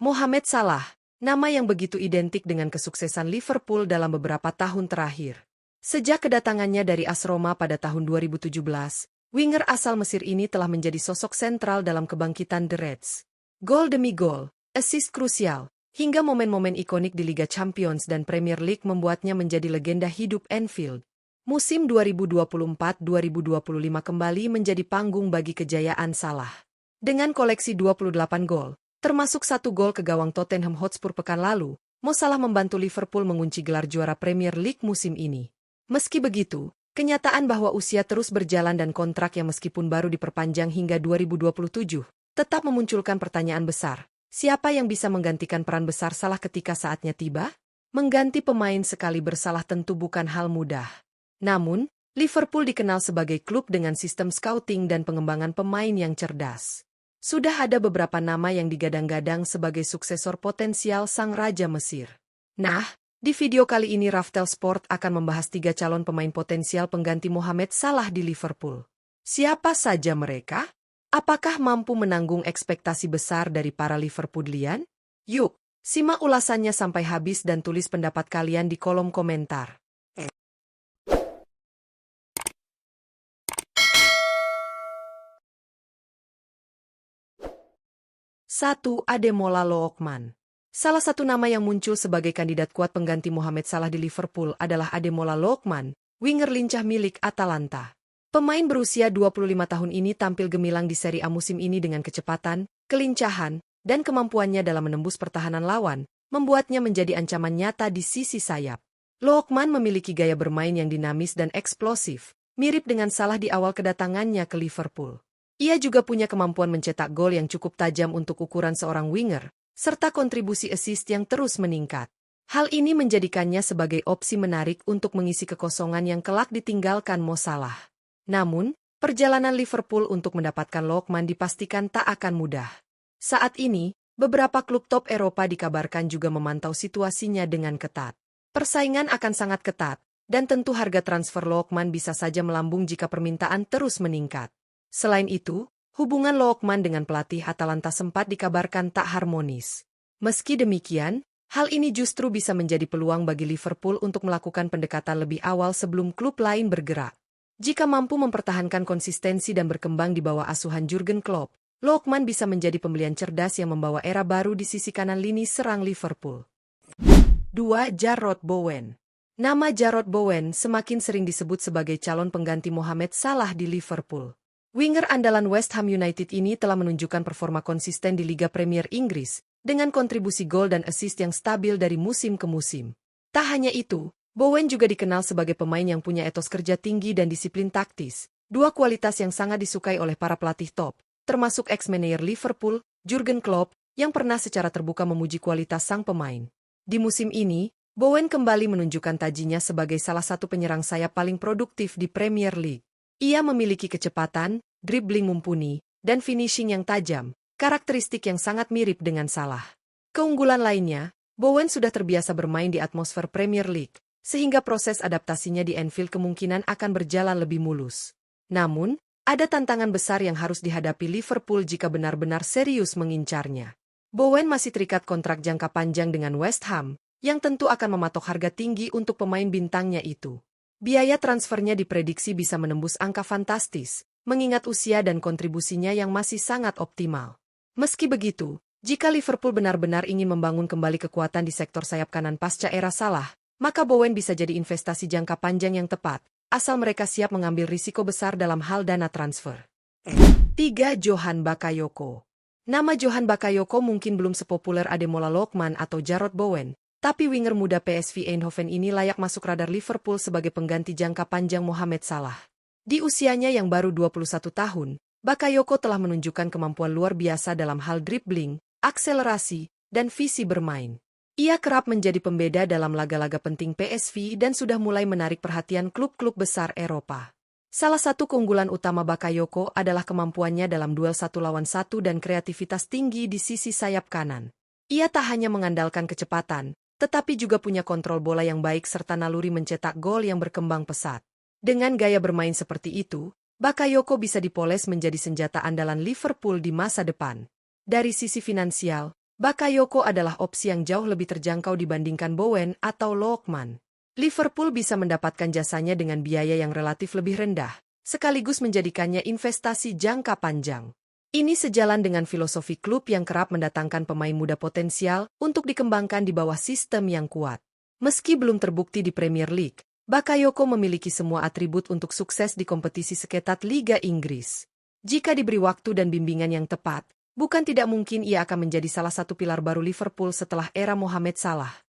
Mohamed Salah, nama yang begitu identik dengan kesuksesan Liverpool dalam beberapa tahun terakhir. Sejak kedatangannya dari AS Roma pada tahun 2017, winger asal Mesir ini telah menjadi sosok sentral dalam kebangkitan The Reds. Gol demi gol, assist krusial, hingga momen-momen ikonik di Liga Champions dan Premier League membuatnya menjadi legenda hidup Anfield. Musim 2024-2025 kembali menjadi panggung bagi kejayaan Salah. Dengan koleksi 28 gol, termasuk 1 gol ke gawang Tottenham Hotspur pekan lalu, Mo Salah membantu Liverpool mengunci gelar juara Premier League musim ini. Meski begitu, kenyataan bahwa usia terus berjalan dan kontrak yang meskipun baru diperpanjang hingga 2027, tetap memunculkan pertanyaan besar. Siapa yang bisa menggantikan peran besar Salah ketika saatnya tiba? Mengganti pemain sekali bersalah tentu bukan hal mudah. Namun, Liverpool dikenal sebagai klub dengan sistem scouting dan pengembangan pemain yang cerdas. Sudah ada beberapa nama yang digadang-gadang sebagai suksesor potensial sang Raja Mesir. Nah, di video kali ini Raftel Sport akan membahas 3 calon pemain potensial pengganti Mohamed Salah di Liverpool. Siapa saja mereka? Apakah mampu menanggung ekspektasi besar dari para Liverpoolian? Yuk, simak ulasannya sampai habis dan tulis pendapat kalian di kolom komentar. 1. Ademola Lookman. Salah satu nama yang muncul sebagai kandidat kuat pengganti Mohamed Salah di Liverpool adalah Ademola Lookman, winger lincah milik Atalanta. Pemain berusia 25 tahun ini tampil gemilang di Serie A musim ini dengan kecepatan, kelincahan, dan kemampuannya dalam menembus pertahanan lawan, membuatnya menjadi ancaman nyata di sisi sayap. Lookman memiliki gaya bermain yang dinamis dan eksplosif, mirip dengan Salah di awal kedatangannya ke Liverpool. Ia juga punya kemampuan mencetak gol yang cukup tajam untuk ukuran seorang winger, serta kontribusi assist yang terus meningkat. Hal ini menjadikannya sebagai opsi menarik untuk mengisi kekosongan yang kelak ditinggalkan Mo Salah. Namun, perjalanan Liverpool untuk mendapatkan Lookman dipastikan tak akan mudah. Saat ini, beberapa klub top Eropa dikabarkan juga memantau situasinya dengan ketat. Persaingan akan sangat ketat, dan tentu harga transfer Lookman bisa saja melambung jika permintaan terus meningkat. Selain itu, hubungan Lookman dengan pelatih Atalanta sempat dikabarkan tak harmonis. Meski demikian, hal ini justru bisa menjadi peluang bagi Liverpool untuk melakukan pendekatan lebih awal sebelum klub lain bergerak. Jika mampu mempertahankan konsistensi dan berkembang di bawah asuhan Jurgen Klopp, Lookman bisa menjadi pembelian cerdas yang membawa era baru di sisi kanan lini serang Liverpool. 2. Jarrod Bowen. Nama Jarrod Bowen semakin sering disebut sebagai calon pengganti Mohamed Salah di Liverpool. Winger andalan West Ham United ini telah menunjukkan performa konsisten di Liga Premier Inggris, dengan kontribusi gol dan assist yang stabil dari musim ke musim. Tak hanya itu, Bowen juga dikenal sebagai pemain yang punya etos kerja tinggi dan disiplin taktis, 2 kualitas yang sangat disukai oleh para pelatih top, termasuk ex-manajer Liverpool, Jurgen Klopp, yang pernah secara terbuka memuji kualitas sang pemain. Di musim ini, Bowen kembali menunjukkan tajinya sebagai salah satu penyerang sayap paling produktif di Premier League. Ia memiliki kecepatan, dribbling mumpuni, dan finishing yang tajam, karakteristik yang sangat mirip dengan Salah. Keunggulan lainnya, Bowen sudah terbiasa bermain di atmosfer Premier League, sehingga proses adaptasinya di Anfield kemungkinan akan berjalan lebih mulus. Namun, ada tantangan besar yang harus dihadapi Liverpool jika benar-benar serius mengincarnya. Bowen masih terikat kontrak jangka panjang dengan West Ham, yang tentu akan mematok harga tinggi untuk pemain bintangnya itu. Biaya transfernya diprediksi bisa menembus angka fantastis, mengingat usia dan kontribusinya yang masih sangat optimal. Meski begitu, jika Liverpool benar-benar ingin membangun kembali kekuatan di sektor sayap kanan pasca era Salah, maka Bowen bisa jadi investasi jangka panjang yang tepat, asal mereka siap mengambil risiko besar dalam hal dana transfer. 3. Johan Bakayoko. Nama Johan Bakayoko mungkin belum sepopuler Ademola Lookman atau Jarrod Bowen, tapi winger muda PSV Eindhoven ini layak masuk radar Liverpool sebagai pengganti jangka panjang Mohamed Salah. Di usianya yang baru 21 tahun, Bakayoko telah menunjukkan kemampuan luar biasa dalam hal dribbling, akselerasi, dan visi bermain. Ia kerap menjadi pembeda dalam laga-laga penting PSV dan sudah mulai menarik perhatian klub-klub besar Eropa. Salah satu keunggulan utama Bakayoko adalah kemampuannya dalam duel 1 lawan 1 dan kreativitas tinggi di sisi sayap kanan. Ia tak hanya mengandalkan kecepatan, tetapi juga punya kontrol bola yang baik serta naluri mencetak gol yang berkembang pesat. Dengan gaya bermain seperti itu, Bakayoko bisa dipoles menjadi senjata andalan Liverpool di masa depan. Dari sisi finansial, Bakayoko adalah opsi yang jauh lebih terjangkau dibandingkan Bowen atau Lookman. Liverpool bisa mendapatkan jasanya dengan biaya yang relatif lebih rendah, sekaligus menjadikannya investasi jangka panjang. Ini sejalan dengan filosofi klub yang kerap mendatangkan pemain muda potensial untuk dikembangkan di bawah sistem yang kuat. Meski belum terbukti di Premier League, Bakayoko memiliki semua atribut untuk sukses di kompetisi seketat Liga Inggris. Jika diberi waktu dan bimbingan yang tepat, bukan tidak mungkin ia akan menjadi salah satu pilar baru Liverpool setelah era Mohamed Salah.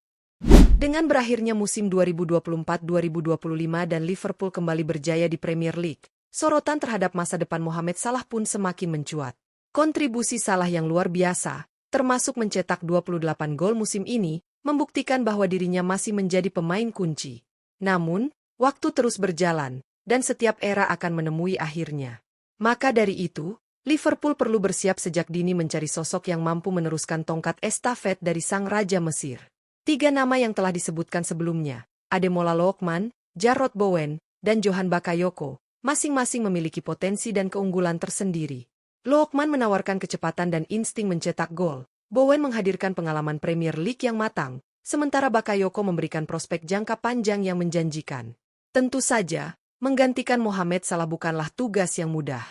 Dengan berakhirnya musim 2024-2025 dan Liverpool kembali berjaya di Premier League, sorotan terhadap masa depan Mohamed Salah pun semakin mencuat. Kontribusi Salah yang luar biasa, termasuk mencetak 28 gol musim ini, membuktikan bahwa dirinya masih menjadi pemain kunci. Namun, waktu terus berjalan, dan setiap era akan menemui akhirnya. Maka dari itu, Liverpool perlu bersiap sejak dini mencari sosok yang mampu meneruskan tongkat estafet dari sang Raja Mesir. 3 nama yang telah disebutkan sebelumnya, Ademola Lookman, Jarrod Bowen, dan Johan Bakayoko, masing-masing memiliki potensi dan keunggulan tersendiri. Lookman menawarkan kecepatan dan insting mencetak gol. Bowen menghadirkan pengalaman Premier League yang matang, sementara Bakayoko memberikan prospek jangka panjang yang menjanjikan. Tentu saja, menggantikan Mohamed Salah bukanlah tugas yang mudah.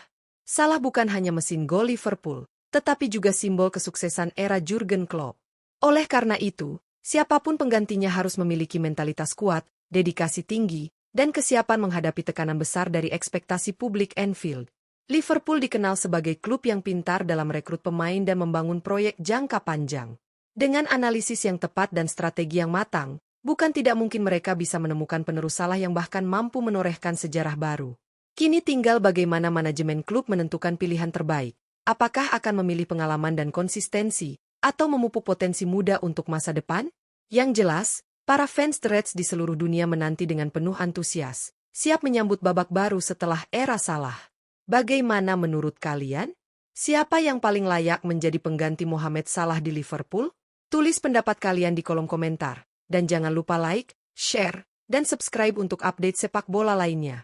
Salah bukan hanya mesin gol Liverpool, tetapi juga simbol kesuksesan era Jurgen Klopp. Oleh karena itu, siapapun penggantinya harus memiliki mentalitas kuat, dedikasi tinggi, dan kesiapan menghadapi tekanan besar dari ekspektasi publik Anfield. Liverpool dikenal sebagai klub yang pintar dalam merekrut pemain dan membangun proyek jangka panjang. Dengan analisis yang tepat dan strategi yang matang, bukan tidak mungkin mereka bisa menemukan penerus Salah yang bahkan mampu menorehkan sejarah baru. Kini tinggal bagaimana manajemen klub menentukan pilihan terbaik. Apakah akan memilih pengalaman dan konsistensi, atau memupuk potensi muda untuk masa depan? Yang jelas, para fans The Reds di seluruh dunia menanti dengan penuh antusias, siap menyambut babak baru setelah era Salah. Bagaimana menurut kalian? Siapa yang paling layak menjadi pengganti Mohamed Salah di Liverpool? Tulis pendapat kalian di kolom komentar. Dan jangan lupa like, share, dan subscribe untuk update sepak bola lainnya.